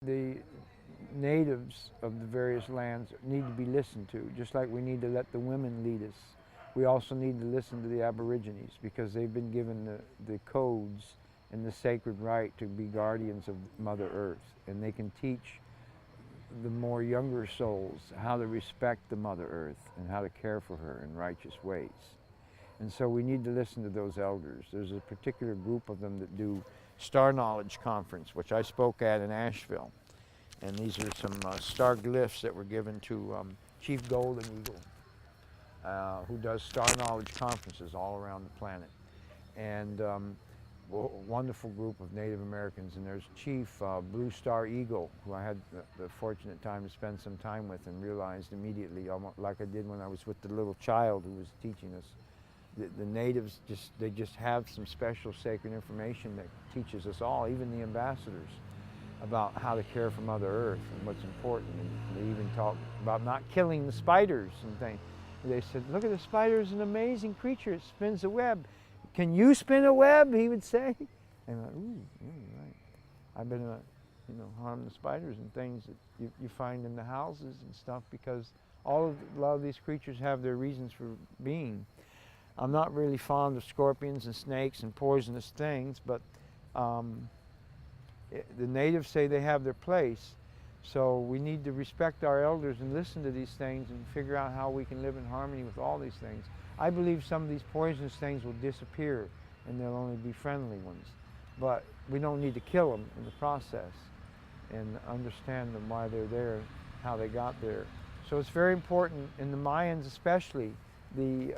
The natives of the various lands need to be listened to, just like we need to let the women lead us. We also need to listen to the Aborigines because they've been given the codes and the sacred right to be guardians of Mother Earth, and they can teach the more younger souls how to respect the Mother Earth and how to care for her in righteous ways. And so we need to listen to those elders. There's a particular group of them that do Star Knowledge Conference, which I spoke at in Asheville. And these are some star glyphs that were given to Chief Golden Eagle, who does star knowledge conferences all around the planet. And wonderful group of Native Americans. And there's Chief Blue Star Eagle, who I had the fortunate time to spend some time with and realized immediately, almost like I did when I was with the little child who was teaching us. The natives, they just have some special sacred information that teaches us all, even the ambassadors, about how to care for Mother Earth and what's important. And they even talk about not killing the spiders and things. They said, look at the spider, is an amazing creature. It spins a web. Can you spin a web? He would say. And I'm like, ooh, yeah, right. I've been, harming the spiders and things that you find in the houses and stuff because a lot of these creatures have their reasons for being. I'm not really fond of scorpions and snakes and poisonous things, but the natives say they have their place. So we need to respect our elders and listen to these things and figure out how we can live in harmony with all these things. I believe some of these poisonous things will disappear and there'll only be friendly ones. But we don't need to kill them in the process and understand them why they're there, how they got there. So it's very important, in the Mayans especially, the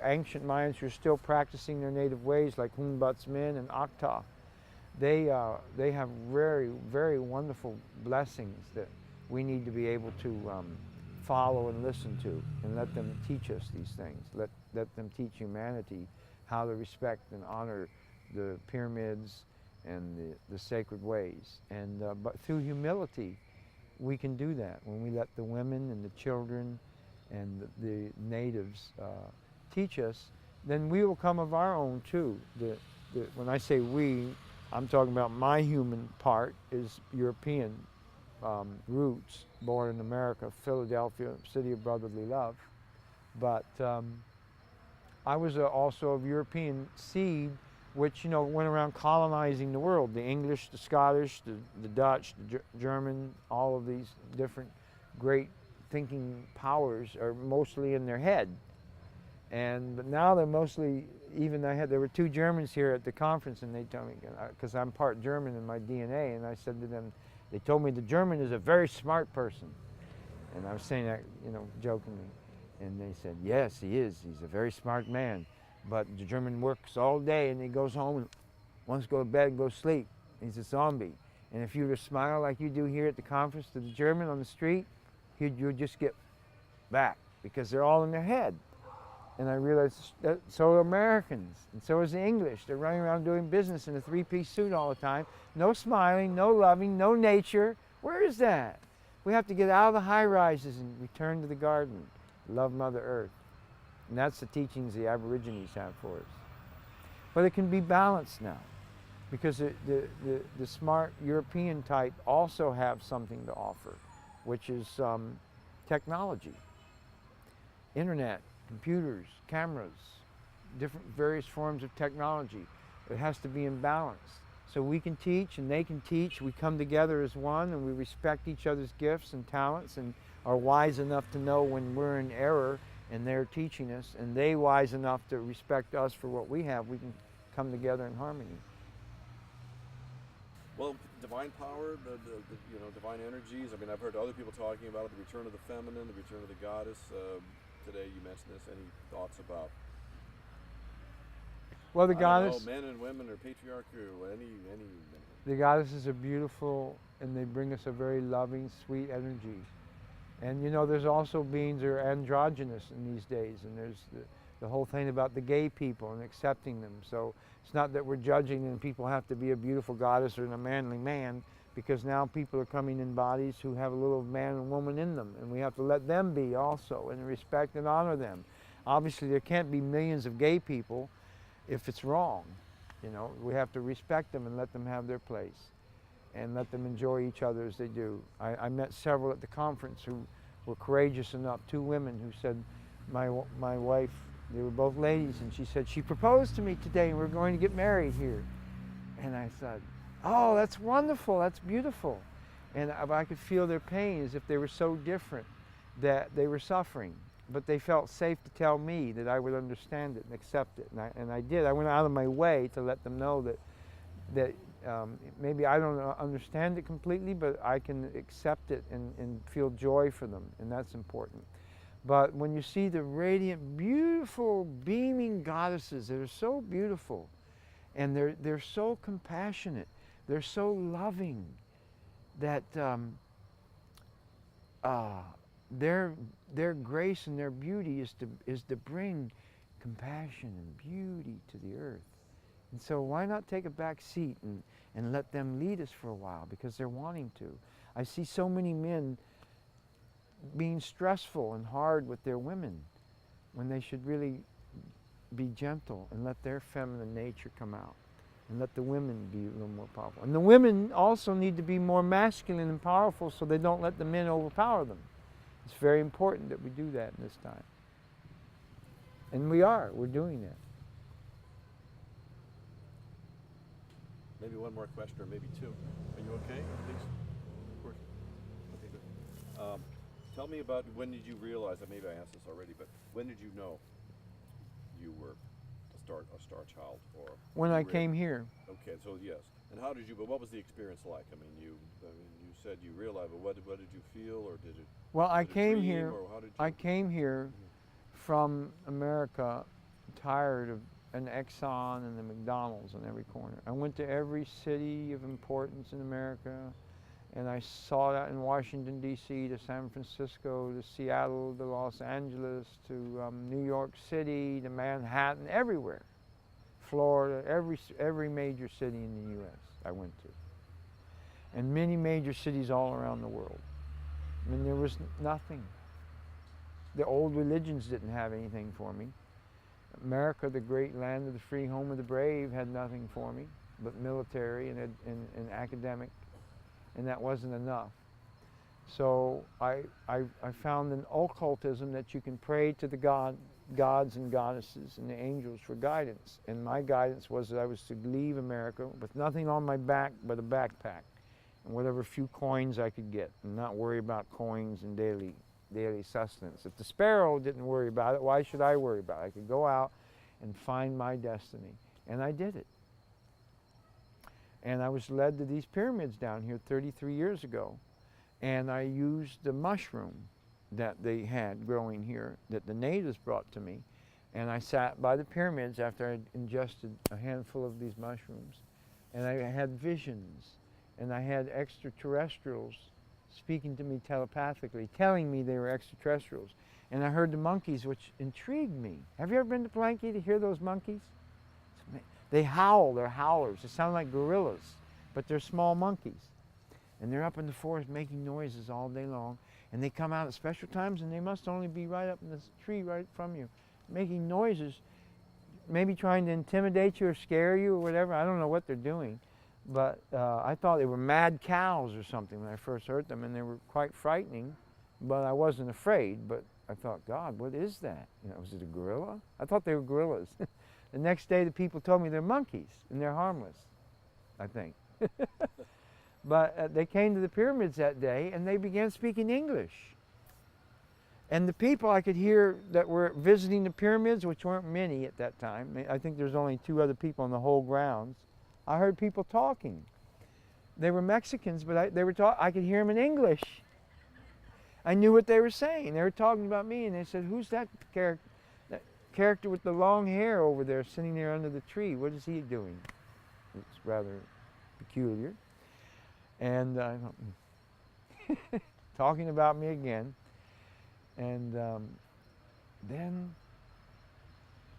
ancient Mayans who are still practicing their native ways, like Hunbatsmin and Acta. They have very, very wonderful blessings that we need to be able to follow and listen to, and let them teach us these things. Let them teach humanity how to respect and honor the pyramids and the sacred ways. And but through humility, we can do that when we let the women and the children and the natives teach us. Then we will come of our own too. When I say we, I'm talking about my human part is European roots, born in America, Philadelphia, city of brotherly love. But I was also of European seed, which went around colonizing the world. The English, the Scottish, the Dutch, the German, all of these different great thinking powers are mostly in their head. But now they're mostly, there were two Germans here at the conference, and they told me, because I'm part German in my DNA, and I said to them, they told me the German is a very smart person. And I was saying that, jokingly. And they said, yes, he is. He's a very smart man. But the German works all day, and he goes home and wants to go to bed and go to sleep. He's a zombie. And if you were to smile like you do here at the conference to the German on the street, you'd just get back, because they're all in their head. And I realized that so are Americans, and so is the English. They're running around doing business in a three-piece suit all the time. No smiling, no loving, no nature. Where is that? We have to get out of the high-rises and return to the garden. Love Mother Earth. And that's the teachings the Aborigines have for us. But it can be balanced now, because the smart European type also have something to offer, which is technology, internet, computers, cameras, different various forms of technology. It has to be in balance. So we can teach and they can teach. We come together as one and we respect each other's gifts and talents and are wise enough to know when we're in error and they're teaching us, and they wise enough to respect us for what we have. We can come together in harmony. Well, divine power, the divine energies. I mean, I've heard other people talking about it, the return of the feminine, the return of the goddess. Today you mentioned this. Any thoughts about? Well, the goddess. Men and women or patriarchy, any. The goddesses are beautiful, and they bring us a very loving, sweet energy. And there's also beings that are androgynous in these days, and there's the whole thing about the gay people and accepting them. So it's not that we're judging and people have to be a beautiful goddess or a manly man, because now people are coming in bodies who have a little man and woman in them, and we have to let them be also and respect and honor them. Obviously there can't be millions of gay people if it's wrong. We have to respect them and let them have their place. and let them enjoy each other as they do. I met several at the conference who were courageous enough, 2 women who said, my wife, they were both ladies, and she said, she proposed to me today and we're going to get married here. And I thought, oh, that's wonderful, that's beautiful. And I could feel their pain as if they were so different that they were suffering. But they felt safe to tell me that I would understand it and accept it. And I did. I went out of my way to let them know that maybe I don't understand it completely, but I can accept it and feel joy for them, and that's important. But when you see the radiant, beautiful, beaming goddesses that are so beautiful, and they're so compassionate, they're so loving, that their grace and their beauty is to bring compassion and beauty to the earth. And so why not take a back seat and let them lead us for a while, because they're wanting to. I see so many men being stressful and hard with their women when they should really be gentle and let their feminine nature come out and let the women be a little more powerful. And the women also need to be more masculine and powerful so they don't let the men overpower them. It's very important that we do that in this time. And we're doing that. Maybe one more question, or maybe 2. Are you okay? Please? Of course. Okay, good. Tell me about, when did you realize, maybe I asked this already, but when did you know you were a star child? Or when I came here. Okay, so yes. And how did you, but what was the experience like? I mean, you said you realized, but what did you feel, or did it? Well, I did it came dream, here. or how did you? I came here from America, tired of an Exxon and the McDonald's on every corner. I went to every city of importance in America, and I saw that in Washington, D.C., to San Francisco, to Seattle, to Los Angeles, to New York City, to Manhattan, everywhere. Florida, every major city in the U.S. I went to. And many major cities all around the world. I mean, there was nothing. The old religions didn't have anything for me. America, the great land of the free, home of the brave, had nothing for me but military and academic, and that wasn't enough. So I found in occultism that you can pray to the gods and goddesses and the angels for guidance. And my guidance was that I was to leave America with nothing on my back but a backpack and whatever few coins I could get, and not worry about coins and daily sustenance. If the sparrow didn't worry about it, why should I worry about it? I could go out and find my destiny. And I did it. And I was led to these pyramids down here 33 years ago. And I used the mushroom that they had growing here, that the natives brought to me. And I sat by the pyramids after I'd ingested a handful of these mushrooms. And I had visions. And I had extraterrestrials speaking to me telepathically, telling me they were extraterrestrials. And I heard the monkeys, which intrigued me. Have you ever been to Palenque to hear those monkeys? They howl, they're howlers. They sound like gorillas, but they're small monkeys. And they're up in the forest making noises all day long. And they come out at special times, and they must only be right up in this tree right from you, making noises, maybe trying to intimidate you or scare you or whatever. I don't know what they're doing. But I thought they were mad cows or something when I first heard them, and they were quite frightening, but I wasn't afraid. But I thought, God, what is that? You know, was it a gorilla? I thought they were gorillas. The next day, the people told me they're monkeys, and they're harmless, I think. But they came to the pyramids that day, and they began speaking English. And the people I could hear that were visiting the pyramids, which weren't many at that time, I think there's only 2 other people on the whole grounds, I heard people talking. They were Mexicans, but I could hear them in English. I knew what they were saying. They were talking about me, and they said, who's that character with the long hair over there sitting there under the tree? What is he doing? It's rather peculiar. And I thought, talking about me again. And then,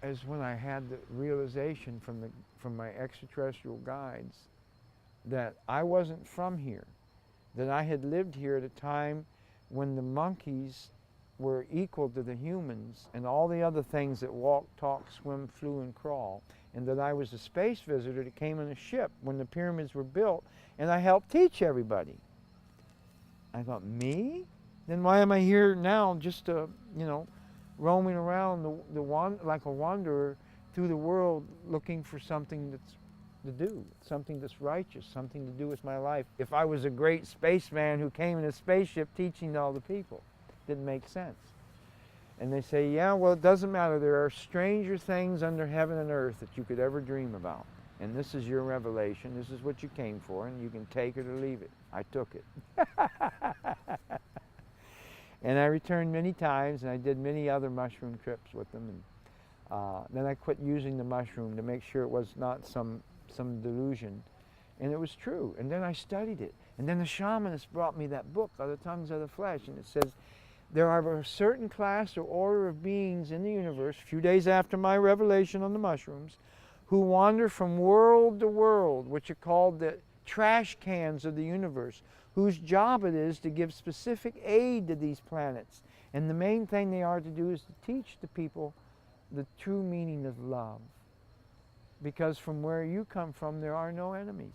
as when I had the realization from my extraterrestrial guides that I wasn't from here, that I had lived here at a time when the monkeys were equal to the humans and all the other things that walk, talk, swim, flew, and crawl, and that I was a space visitor that came in a ship when the pyramids were built, and I helped teach everybody. I thought, me? Then why am I here now just to, you know, roaming around like a wanderer through the world looking for something that's to do, something that's righteous, something to do with my life. If I was a great spaceman who came in a spaceship teaching to all the people, didn't make sense. And they say, yeah, well, it doesn't matter. There are stranger things under heaven and earth that you could ever dream about. And this is your revelation. This is what you came for, and you can take it or leave it. I took it. And I returned many times, and I did many other mushroom trips with them. And then I quit using the mushroom to make sure it was not some delusion. And it was true. And then I studied it. And then the shamanist brought me that book, The Tongues of the Flesh, and it says, there are a certain class or order of beings in the universe, a few days after my revelation on the mushrooms, who wander from world to world, which are called the trash cans of the universe, whose job it is to give specific aid to these planets. And the main thing they are to do is to teach the people the true meaning of love. Because from where you come from, there are no enemies.